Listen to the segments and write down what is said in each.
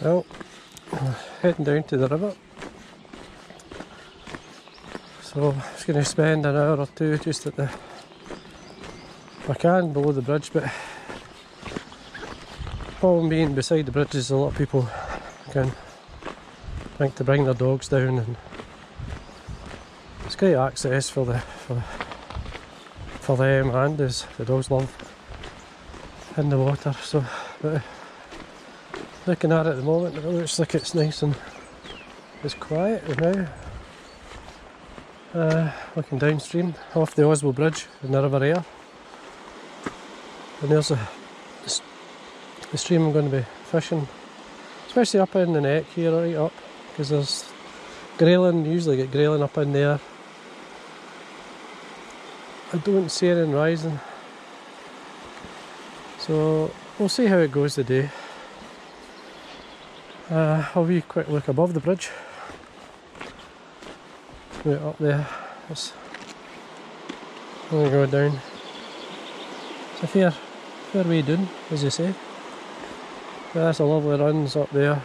Well, heading down to the river. So I'm just going to spend an hour or two just at the, if I can, below the bridge, but problem being beside the bridge is a lot of people can think to bring their dogs down, and it's great access for them, and as the dogs love in the water. So but looking at it at the moment, it looks like it's nice and it's quiet now. Looking downstream off the Oswell Bridge in the River Aire, and there's the stream I'm going to be fishing, especially up in the neck here, right up, because there's grayling. You usually get grayling up in there. I don't see anything rising, so we'll see how it goes today. I'll be quick look above the bridge. Right up there, I'm going to go down. It's a fair way down, as you say. But that's a lovely runs up there.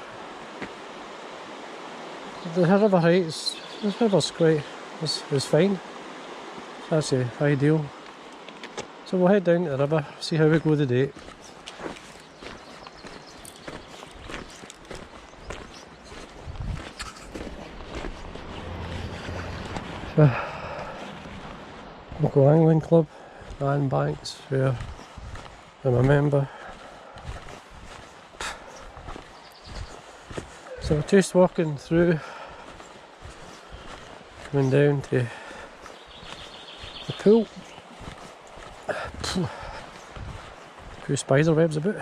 The river heights, this river's quite, is fine. It's actually ideal. So we'll head down to the river, see how we go today. Local angling club, Ann Banks, where I'm a member. So just walking through, coming down to the pool. A few spider webs about.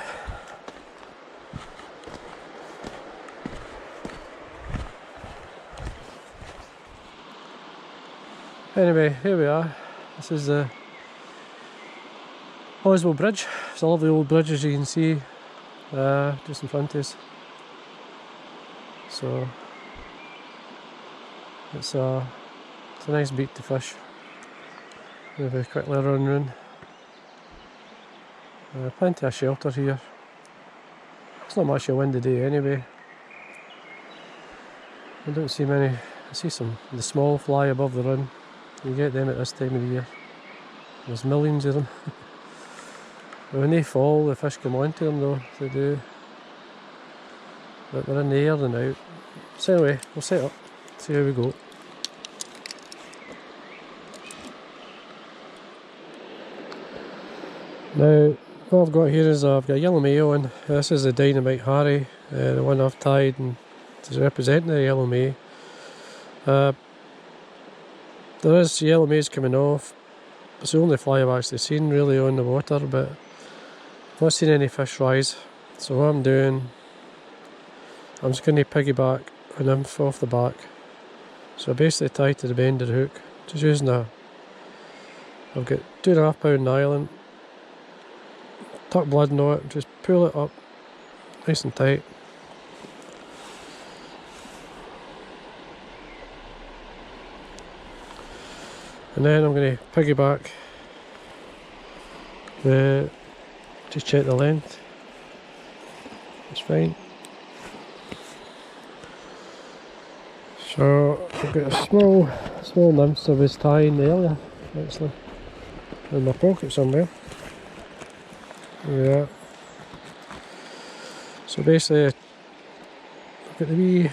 Anyway, here we are. This is the Oswell Bridge. It's a lovely old bridge, as you can see, just in front of us. So it's a nice beat to fish. Maybe quickly run round. Plenty of shelter here. It's not much of a windy day anyway. I don't see many. I see the small fly above the run. You get them at this time of the year. There's millions of them. But when they fall, the fish come onto them though, they do. But they're in the air and out. So anyway, we'll set up, see how we go. Now, what I've got here is I've got a yellow May on. This is the Dynamite Harry, the one I've tied and to represent the yellow May. There is yellow Mays coming off. It's the only fly I've actually seen really on the water, but I've not seen any fish rise. So what I'm doing, I'm just going to piggyback a nymph off the back. So I basically tie to the bend of the hook, just using I've got 2.5 pound nylon, tuck blood knot, just pull it up nice and tight. And then I'm going to piggyback, just check the length, it's fine. So I've got a small nymph I was tying earlier, actually, in my pocket somewhere. Yeah. So basically I've got the wee,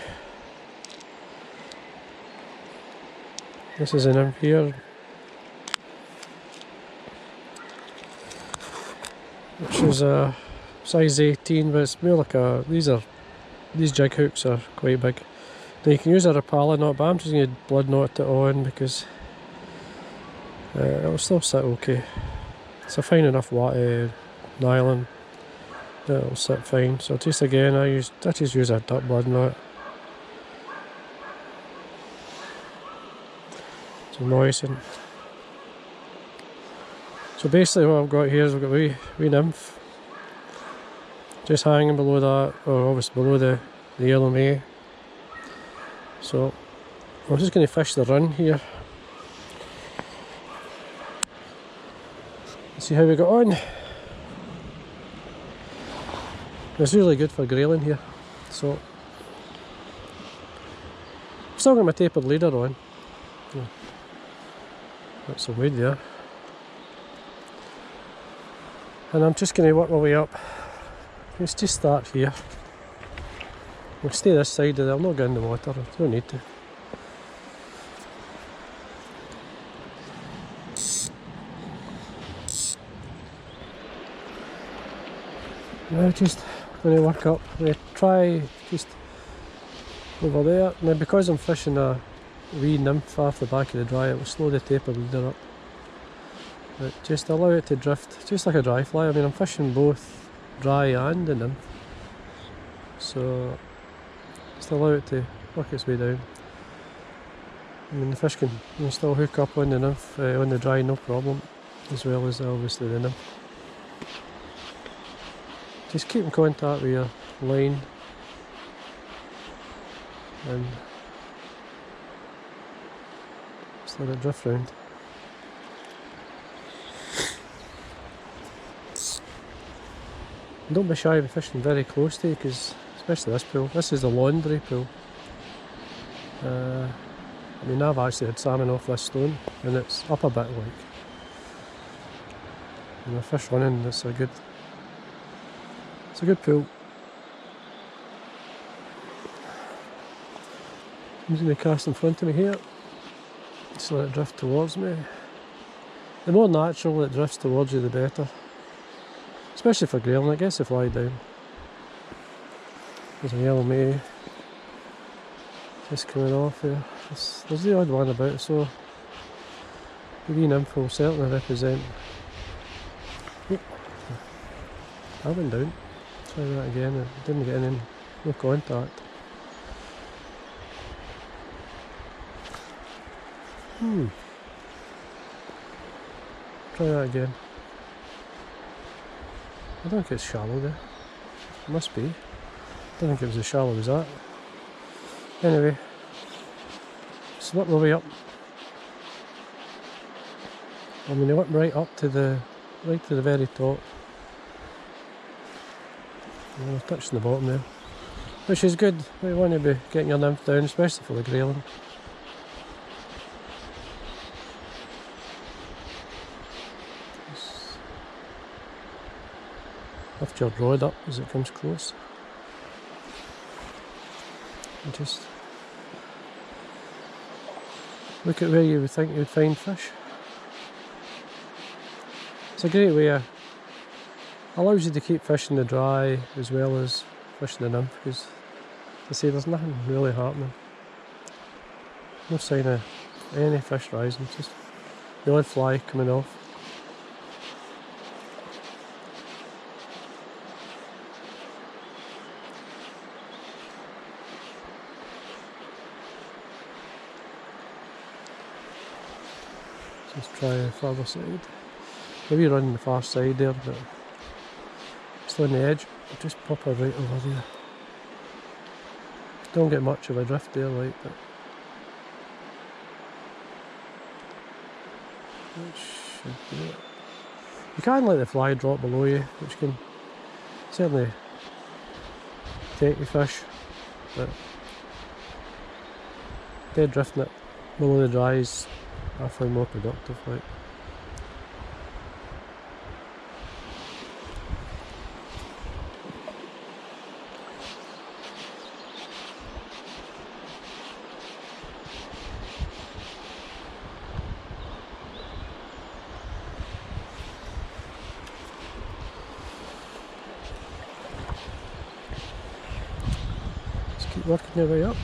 this is a nymph here, which is a size 18, but it's more like these jig hooks are quite big. Now you can use a Rapala knot, but I'm just going to blood knot it on because it'll still sit okay. It's a fine enough nylon, it'll sit fine. So just again, I just use a duck blood knot to moisten. So basically what I've got here is I've got a wee nymph just hanging below that, or obviously below the yellow May. So I'm just going to fish the run here. See how we got on. It's really good for grayling here. So still got my tapered leader on. Yeah. That's a weed there. And I'm just going to work my way up. Let's just start here. We'll stay this side of it. I'll not go in the water, I don't need to. Now just going to work up. I'm going to try just over there. Now because I'm fishing a wee nymph off the back of the dry, it will slow the taper leader up. But just allow it to drift, just like a dry fly. I mean, I'm fishing both dry and the nymph. So just allow it to work its way down. I mean, the fish can still hook up on the nymph, on the dry, no problem, as well as obviously the nymph. Just keep in contact with your line and just let it drift round. Don't be shy of fishing very close to you, because especially this pool, this is the laundry pool. I mean, I've actually had salmon off this stone and it's up a bit, like, and the fish running, it's a good pool. I'm just going to cast in front of me here, just let it drift towards me. The more natural it drifts towards you, the better. Especially for grayling, it gets the fly down. There's a yellow May just coming off here. There's the odd one about, so the wee nymph will certainly represent. I went down. Try that again, I didn't get any, no contact. Try that again. I don't think it's shallow there. It must be. I don't think it was as shallow as that. Anyway, just work my way up. I'm going to work right up to the very top. I'm touching the bottom there, which is good. You want to be getting your nymph down, especially for the grayling. Lift your rod up as it comes close. And just look at where you would think you would find fish. It's a great way of, allows you to keep fishing the dry as well as fishing the nymph, because as I say, there's nothing really happening. No sign of any fish rising, just the odd fly coming off. Just try the further side. Maybe run the far side there, but just on the edge, just pop her right over there. Don't get much of a drift there, like, but that should be it. You can let the fly drop below you, which can certainly take the fish, but dead drifting it below the dry is halfway more productive, like. Just keep working your way up.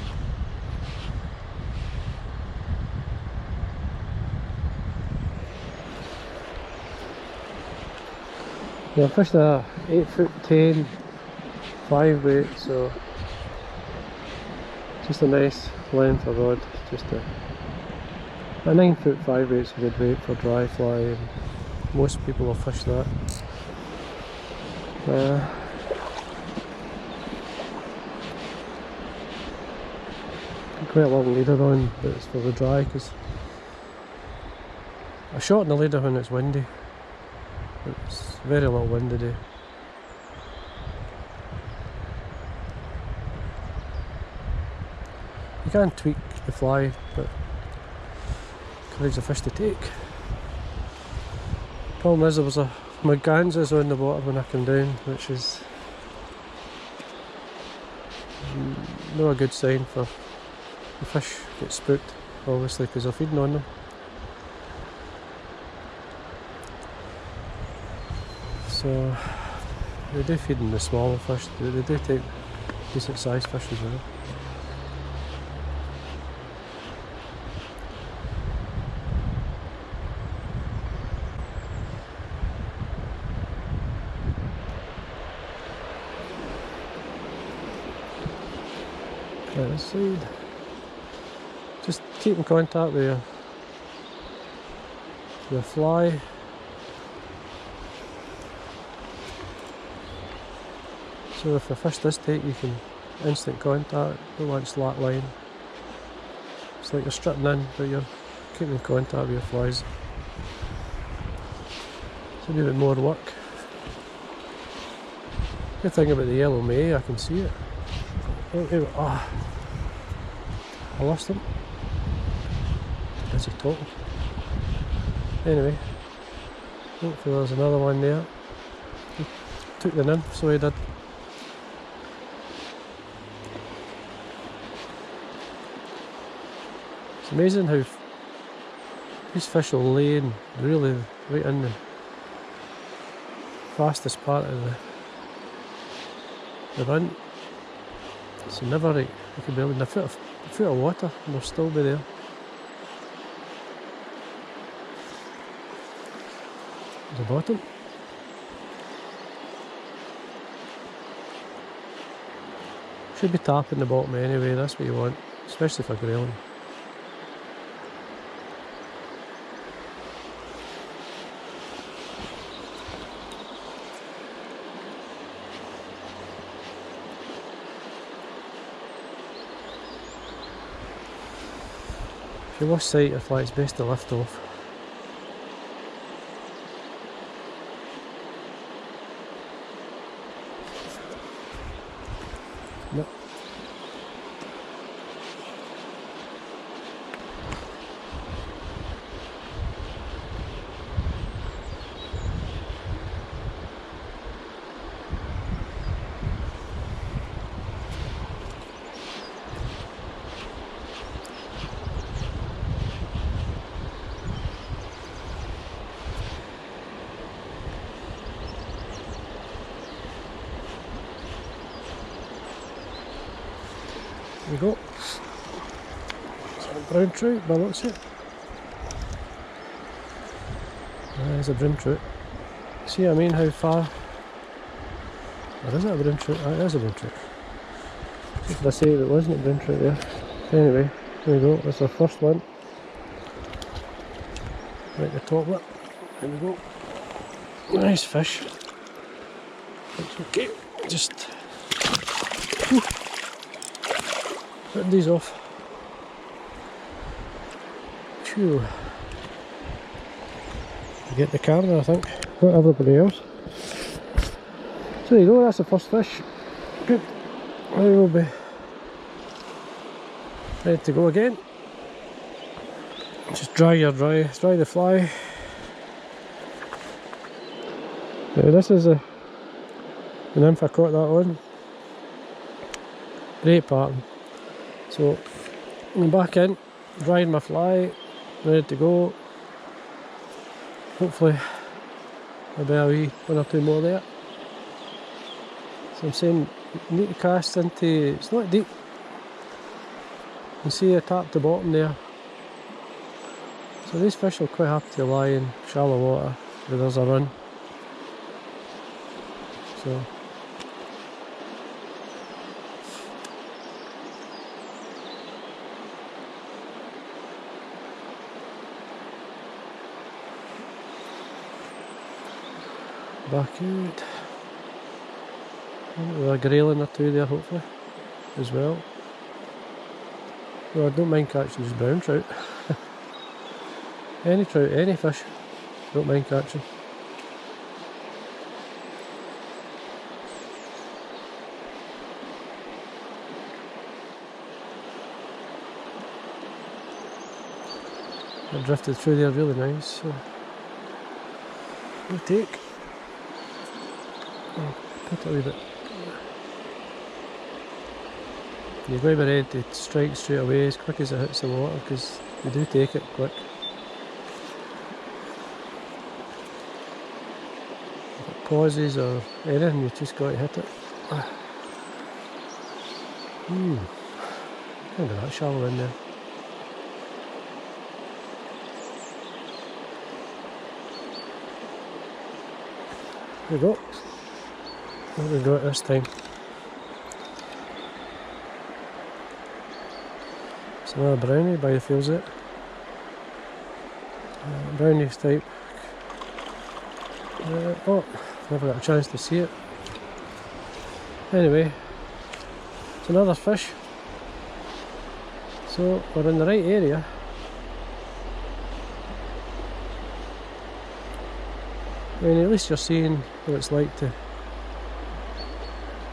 Yeah, I fished a 8'10" 5 weight, so just a nice length of rod. Just a 9' 5 weight's a good weight for dry fly, and most people will fish that. Quite a long leader on, but it's for the dry, because I shorten the leader when it's windy. It's very little wind today. You can tweak the fly, but encourage the fish to take. Problem is there was a merganser's on the water when I came down, which is not a good sign for the fish get spooked, obviously, because they're feeding on them. So they do feed on the smaller fish, they do take decent sized fish as well. Right, this side. Just keep in contact with your fly. So if the fish does take, you can instant contact, don't want slack line. It's like you're stripping in, but you're keeping in contact with your flies. It's a wee bit more work. Good thing about the yellow May, I can see it. Oh, I lost him. Is he talking? Anyway, hopefully there's another one there. He took the nymph, so he did. It's amazing how these fish will lay in really right in the fastest part of the run. So never right, you could be in a foot of water and they'll still be there. The bottom. Should be tapping the bottom anyway, that's what you want, especially for grayling. If you lost sight of fly, it's best to lift off. No. There we go. It's a brown trout by the looks of it. There's a brown trout. See what I mean, how far? Or is it a brown trout? It is a brown trout. What did I say it wasn't a brown trout there? Anyway, there we go, that's our first one. Right the top lip. There we go. Nice fish. Looks okay. Just putting these off. Phew. Get the camera, I think. Not everybody else. So there you go, that's the first fish. Good. Now we'll be ready to go again. Just dry the fly. Now this is the nymph I caught that on. Great pattern. So I'm back in, drying my fly, ready to go. Hopefully there'll be a wee one or two more there. So I'm saying you need to cast into, it's not deep. You can see I tapped the bottom there. So these fish are quite happy to lie in shallow water where there's a run. So back out. With a grayling or two there hopefully as well. Well, I don't mind catching just brown trout. Any trout, any fish, don't mind catching. It drifted through there really nice. So we'll take. I'll put it a wee bit. You've got to be ready to strike straight away as quick as it hits the water, because you do take it quick. If it pauses or anything, you just got to hit it. Can't be that shallow in there. There we go. What we got this time? It's another brownie by the feels of it. Brownie type. Oh, never got a chance to see it. Anyway, it's another fish. So we're in the right area. I mean, at least you're seeing what it's like to.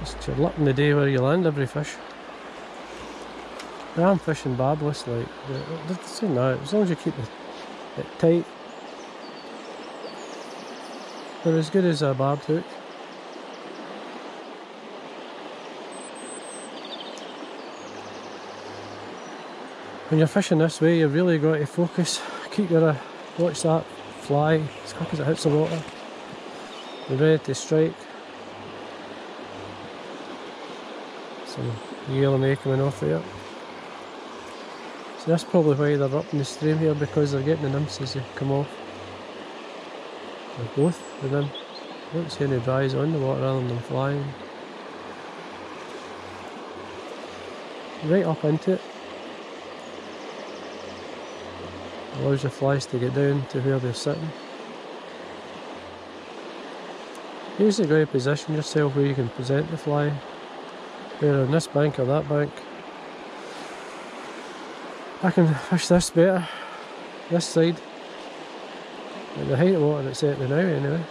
Just you're luck in the day where you land every fish. I am fishing barbless, like, saying that, as long as you keep it tight, they're as good as a barbed hook. When you're fishing this way, you've really got to focus, keep your, watch that fly as quick as it hits the water. Be ready to strike. Some yellow may coming off there. So that's probably why they're up in the stream here, because they're getting the nymphs as they come off. They're both of them. I don't see any dries on the water rather than flying. Right up into it. Allows the flies to get down to where they're sitting. Usually got to position yourself where you can present the fly, either on this bank or that bank. I can fish this better, this side, at the height of water it's at now anyway.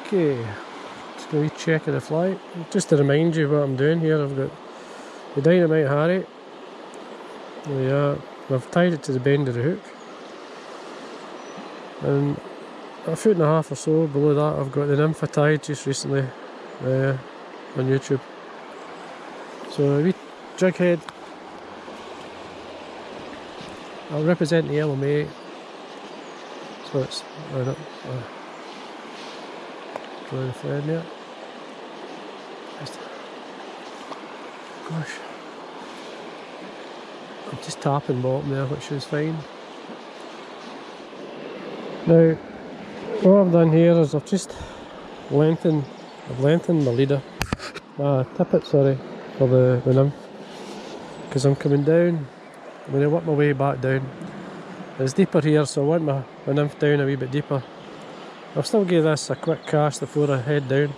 Okay, just going to check the fly. Just to remind you what I'm doing here, I've got the Dynamite Harry. There we are. I've tied it to the bend of the hook, and a foot and a half or so below that I've got the nymph I tied just recently on YouTube. So a wee jig head. I'll represent the yellow may. So it's right up. Draw the thread there. Gosh. I'm just tapping bottom there, which is fine. Now, what I've done here is I've just lengthened my leader, tippet, sorry, for the nymph, because I'm coming down. I'm going to work my way back down. It's deeper here, so I want my nymph down a wee bit deeper. I'll still give this a quick cast before I head down,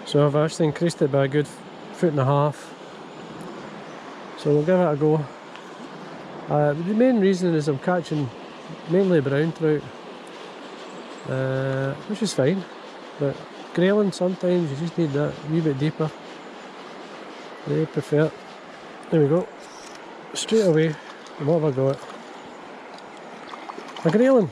so I've actually increased it by a good foot and a half. So we'll give it a go. The main reason is I'm catching mainly brown trout, which is fine, but grayling sometimes you just need that a wee bit deeper. They prefer it. There we go. Straight away, and what have I got? A grayling.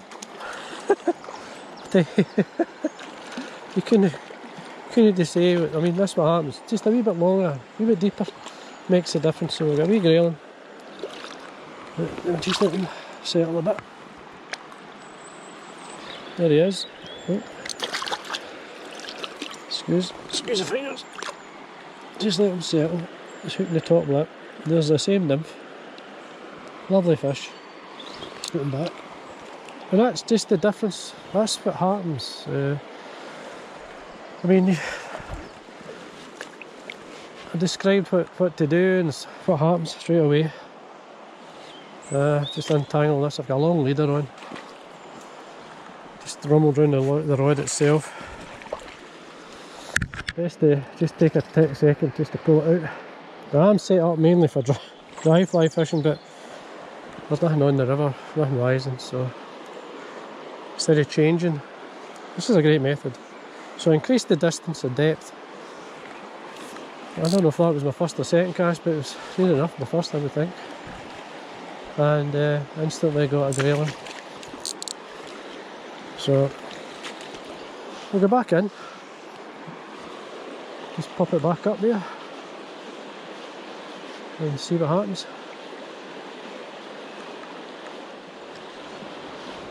You couldn't say, I mean, that's what happens. Just a wee bit longer, a wee bit deeper makes a difference. So we've got a wee grayling. Just let him settle a bit. There he is. Oh. Excuse the fingers. Just let him settle. Just hooking the top lip. There's the same nymph. Lovely fish. Let's put him back. And that's just the difference. That's what happens. I mean, I described what to do and what happens straight away. Just untangle this. I've got a long leader on. Just rumbled around the rod itself. Best to just take a second just to pull it out. Now, I'm set up mainly for dry fly fishing, but there's nothing on the river, nothing rising, so instead of changing, this is a great method. So increase the distance and depth. I don't know if that was my first or second cast, but it was near enough the first, I would think. and instantly got a grayling. So we'll go back in, just pop it back up there and see what happens.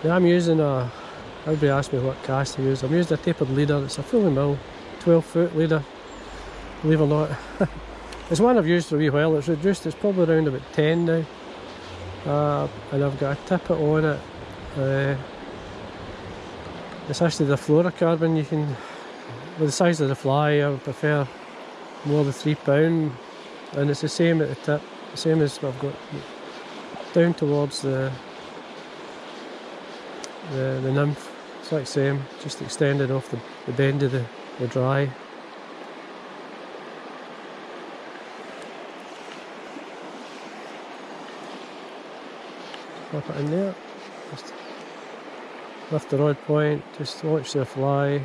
Yeah, I'm using a, everybody asked me what cast to use. I'm using a tapered leader. It's a fully mill 12-foot leader, believe it or not. It's one I've used for a wee while. It's reduced, it's probably around about 10 now. And I've got a tippet on it. It's actually the fluorocarbon. You can, with the size of the fly, I would prefer more than £3, and it's the same at the tip, the same as I've got down towards the nymph. It's like the same, just extended off the bend of the dry. Pop it in there, just lift the rod point, just watch the fly.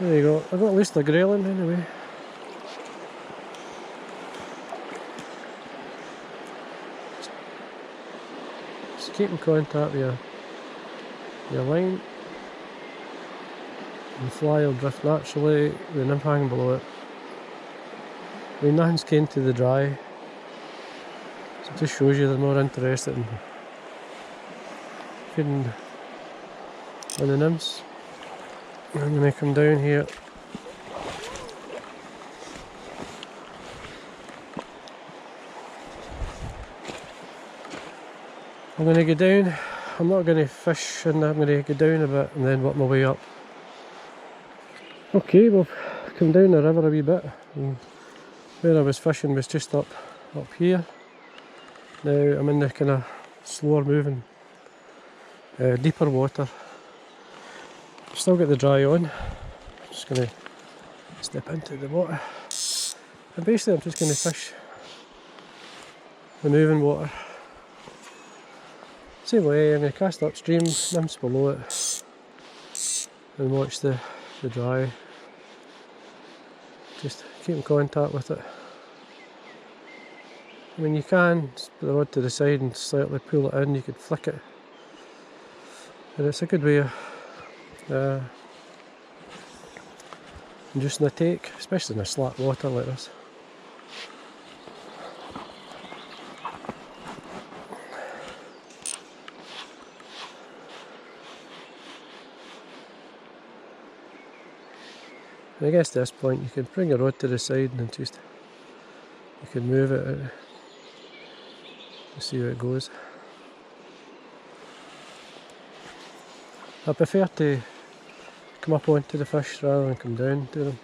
There you go, I've got at least a grayling anyway. Just keep in contact with your line. And the fly will drift naturally with the nymph hanging below it. I mean, nothing's keen to the dry, so it just shows you they're more interested in feeding on the nymphs. I'm going to come down here. I'm going to go down. I'm not going to fish, and I'm going to go down a bit and then work my way up. Okay, we'll come down the river a wee bit. And where I was fishing was just up here. Now I'm in the kind of slower moving, deeper water. Still got the dry on. I'm just going to step into the water. And basically I'm just going to fish the moving water. Same way, I'm going to cast upstream, nymphs below it, and watch the dry. Just keep in contact with it. I mean, you can put the rod to the side and slightly pull it in, you could flick it. And it's a good way of inducing a take, especially in a slack water like this. And I guess at this point you can bring your rod to the side and just, you can move it out and see where it goes. I prefer to come up onto the fish rather than come down to them.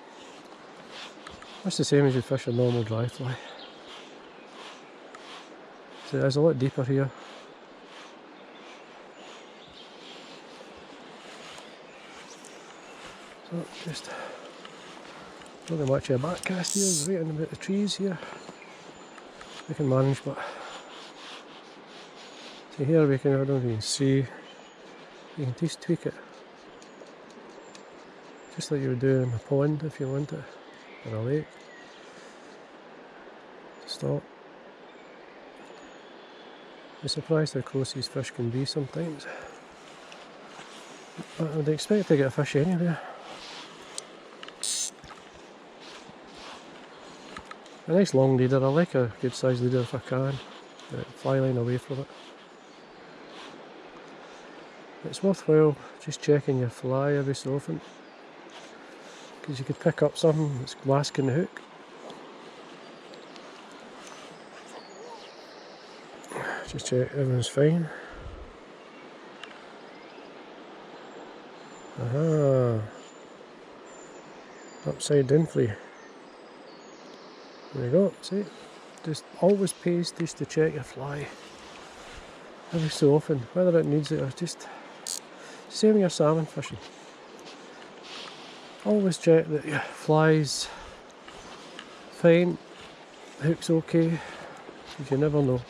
That's the same as you fish a normal dry fly. So it's a lot deeper here. So just not that much of a back cast here, it's right in about the trees here. We can manage, but see here we can, I don't know if you can see, you can just tweak it. Just like you would do in a pond if you want it, or a lake. Stop. I'm surprised how close these fish can be sometimes. But I would expect to get a fish anywhere. A nice long leader, I like a good sized leader if I can. Fly line away from it. It's worthwhile just checking your fly every so often, because you could pick up something that's masking the hook. Just check everything's fine. Aha! Upside down flea. There you go, see? Just always pays just to check your fly every so often, whether it needs it or just same with your salmon fishing. Always check that your fly's fine, the hook's okay, because you never know.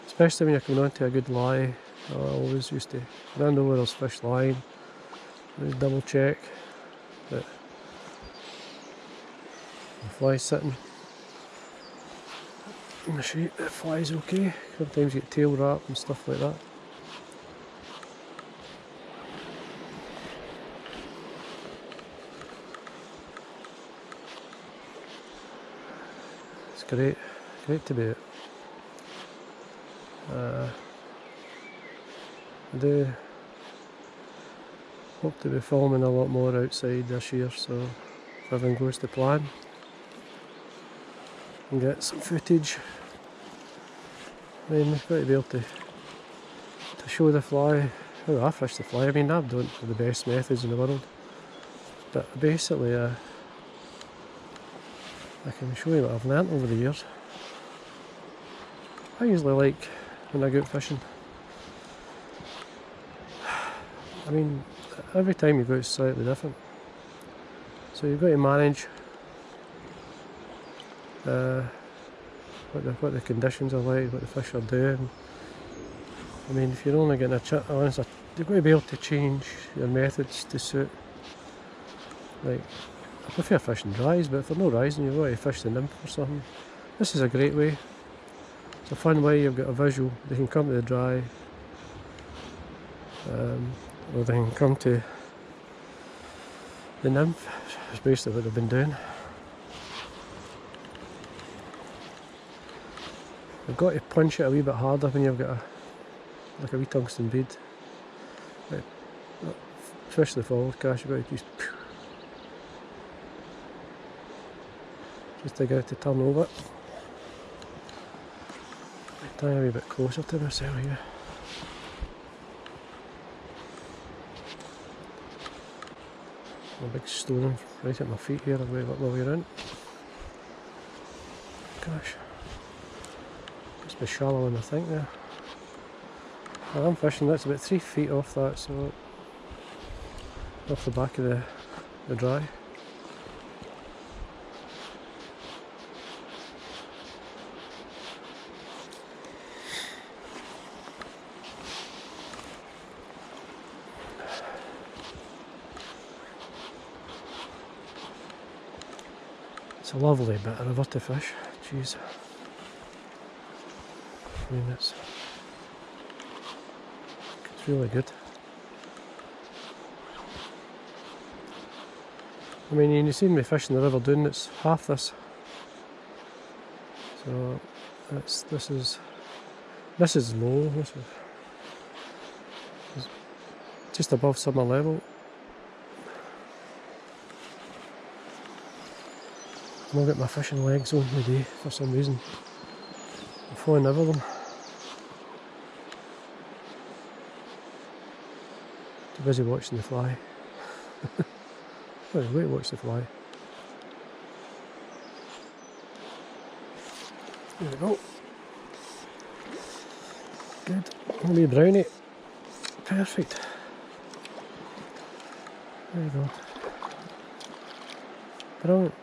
Especially when you're coming onto a good lie. I always used to, when I know where there's fish lying, I double check that The fly's sitting in the shape, the fly's okay. Sometimes you get tail wrap and stuff like that. It's great to be out. I do hope to be filming a lot more outside this year, so if everything goes to plan and get some footage, I mean, we've got to be able to show the fly how I fish the fly. I mean, I don't have the best methods in the world, but basically I can show you what I've learnt over the years. I usually like, when I go out fishing, I mean, every time you go it's slightly different. So you've got to manage what the conditions are like, what the fish are doing. I mean, if you're only getting a chance, you've got to be able to change your methods to suit. Like, I prefer fishing dries, but for no rising, you've got to fish the nymph or something. This is a great way. It's a fun way. You've got a visual. They can come to the dry, or they can come to the nymph. It's basically what they've been doing. You've got to punch it a wee bit harder when you've got like a wee tungsten bead. Like, especially forward cast, you've got to just to get it to turn over. Trying a wee bit closer to myself here. A big stone right at my feet here, I'll wave up my way around. Gosh, must be shallower than I think there. Well, I'm fishing, that's about 3 feet off that, so off the back of the dry. It's a lovely bit of river to fish, jeez. I mean, it's really good. I mean, you've seen me fishing the river Doon, it's half this. So this is low, this is just above summer level. I've got my fishing legs on today for some reason. I'm falling over them. Too busy watching the fly. Wait to watch the fly. There we go. Good. Gonna be a brownie. Perfect. There you go. Brilliant.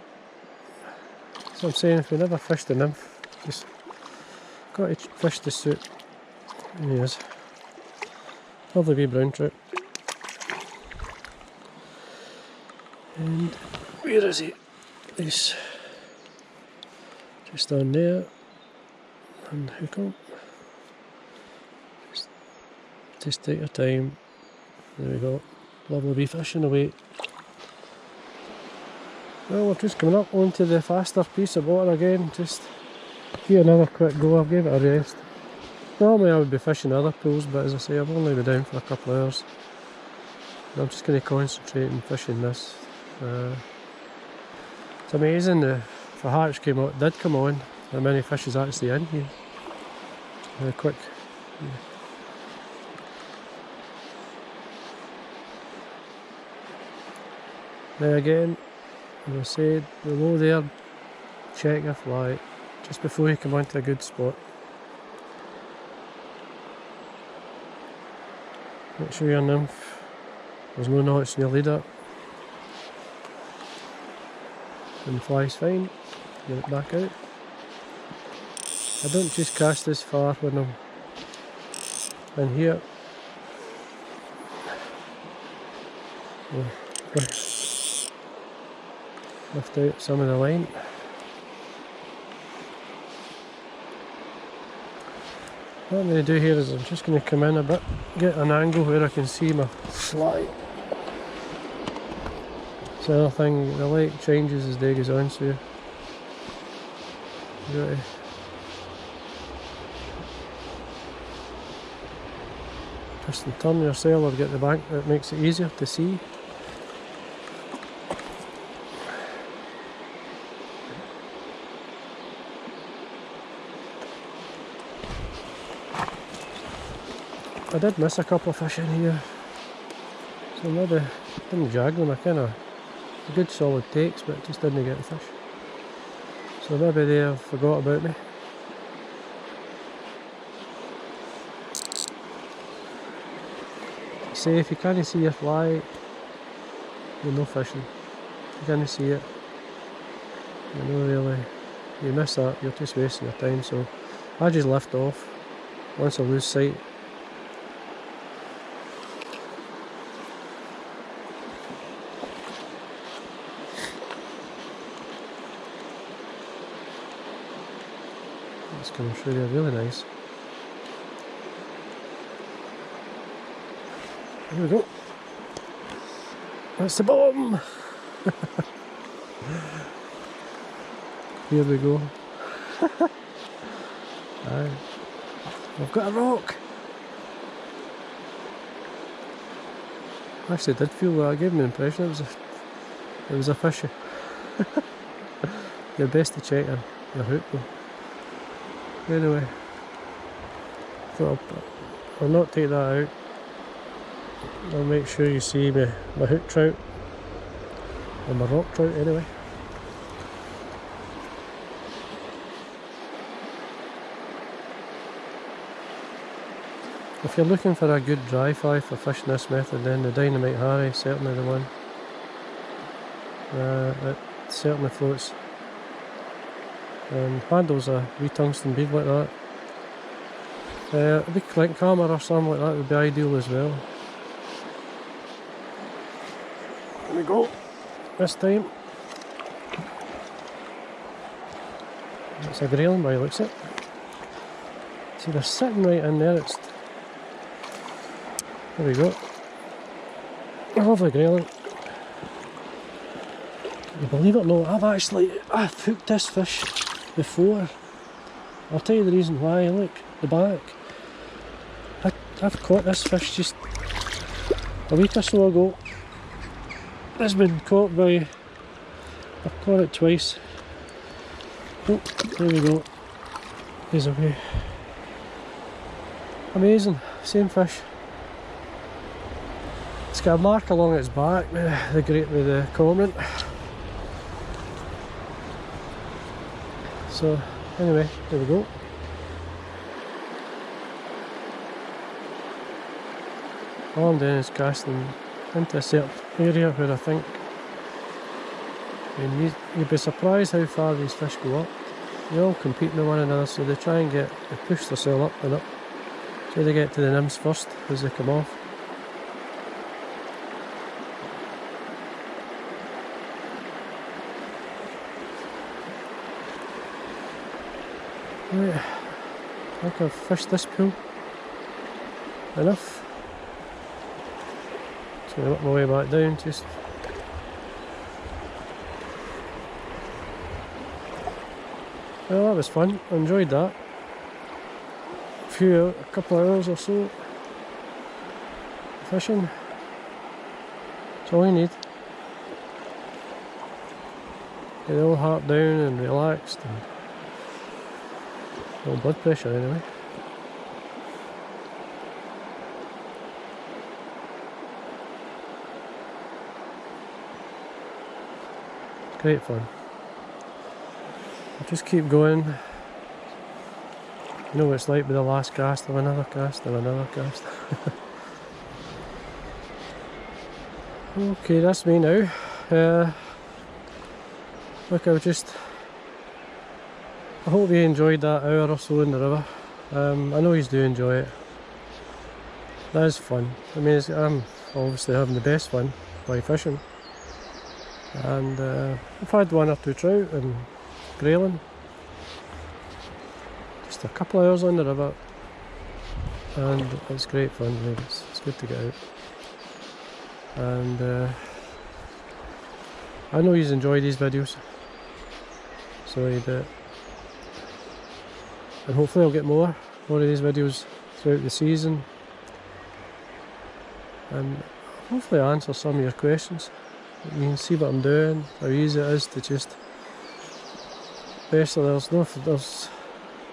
So I'm saying, if you never fished the nymph, just got to fish the suit. There he is. Lovely wee brown trout. And where is he? He's just down there. And hook him. Just take your time. There we go. Lovely wee fishing away. Well, we're just coming up onto the faster piece of water again. Just give another quick go. I've gave it a rest. Normally I would be fishing other pools, but as I say, I've only been down for a couple of hours. I'm just going to concentrate on fishing this. It's amazing the hatch did come on, how many fish is actually in here. Very quick. Now again, as I said, below there, check your fly just before you come onto a good spot. Make sure your nymph, there's no knots in your leader. And the fly's fine, get it back out. I don't just cast this far when I'm in here. Lift out some of the line. What I'm going to do here is I'm just going to come in a bit, get an angle where I can see my fly. It's the other thing, the light changes as day goes on, so you got to twist and turn your sail or get the bank that makes it easier to see. I did miss a couple of fish in here, so maybe didn't jag them. I kind of good solid takes, but just didn't get the fish. So maybe they have forgot about me. Say if you can't see your fly, you're no fishing. If you can't see it, you're not really. You miss that, you're just wasting your time. So I just lift off once I lose sight. It's coming through there really nice. Here we go. That's the bottom. Here we go. Aye. I've got a rock. I actually did feel that. It gave me an impression it was a fish. You're best to check your hook though. Anyway, I'll not take that out. I'll make sure you see my hook trout and my rock trout anyway. If you're looking for a good dry fly for fishing this method, then the Dynamite Harry is certainly the one. It certainly floats and handles a wee tungsten bead like that. A big clink hammer or something like that would be ideal as well. There we go, this time. It's a grayling by the looks of it. See, they're sitting right in there. There we go. A lovely grayling. Can you believe it or not, I've hooked this fish before. I'll tell you the reason why. Look, the back. I've caught this fish just a week or so ago. It's been caught by, I've caught it twice. Oh, there we go. He's away. Amazing, same fish. It's got a mark along its back with the cormorant. So anyway, there we go. All I'm doing is casting into a certain area where I think, you'd be surprised how far these fish go up. They all compete with one another, so they try and they push themselves up and up, so they get to the nymphs first as they come off. Right, I think I've fished this pool enough. Just going to work my way back down, just well, that was fun, I enjoyed that. A couple of hours or so fishing. That's all you need. Get the old heart down and relaxed and no blood pressure anyway. Great fun. I'll just keep going. You know what it's like with the last cast of another cast of another cast. Okay, that's me now. Look, I hope you enjoyed that hour or so in the river. I know you do enjoy it. That is fun. I mean, I'm obviously having the best fun by fishing. And I've had one or two trout and grayling. Just a couple of hours on the river. and it's great fun. Really. It's good to get out, and I know you enjoy these videos, so you do it. And hopefully I'll get more of these videos throughout the season, and hopefully I answer some of your questions. You can see what I'm doing, how easy it is to just, basically there's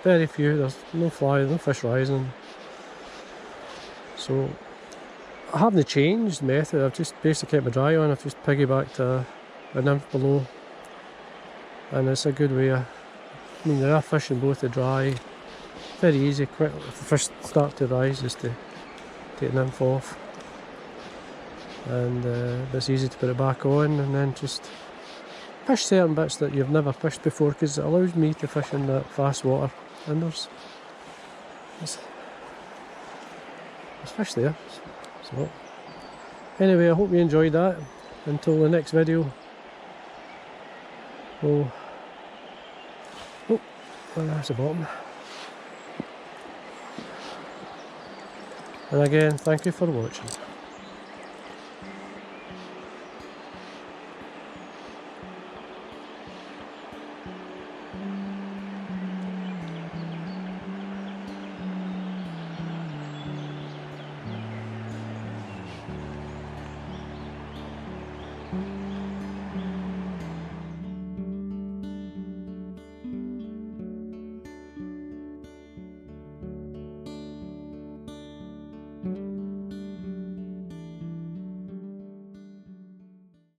very few, there's no fly, no fish rising, so I haven't changed method. I've just basically kept my dry on. I've just piggybacked a nymph below, and it's a good way of, I mean, there are fish in both the dry, very easy, quick, if the fish start to rise, just to take the nymph off, and it's easy to put it back on, and then just fish certain bits that you've never fished before, because it allows me to fish in that fast water, and there's fish there. So anyway, I hope you enjoyed that. Until the next video, oh, that's the bottom. And again, thank you for watching.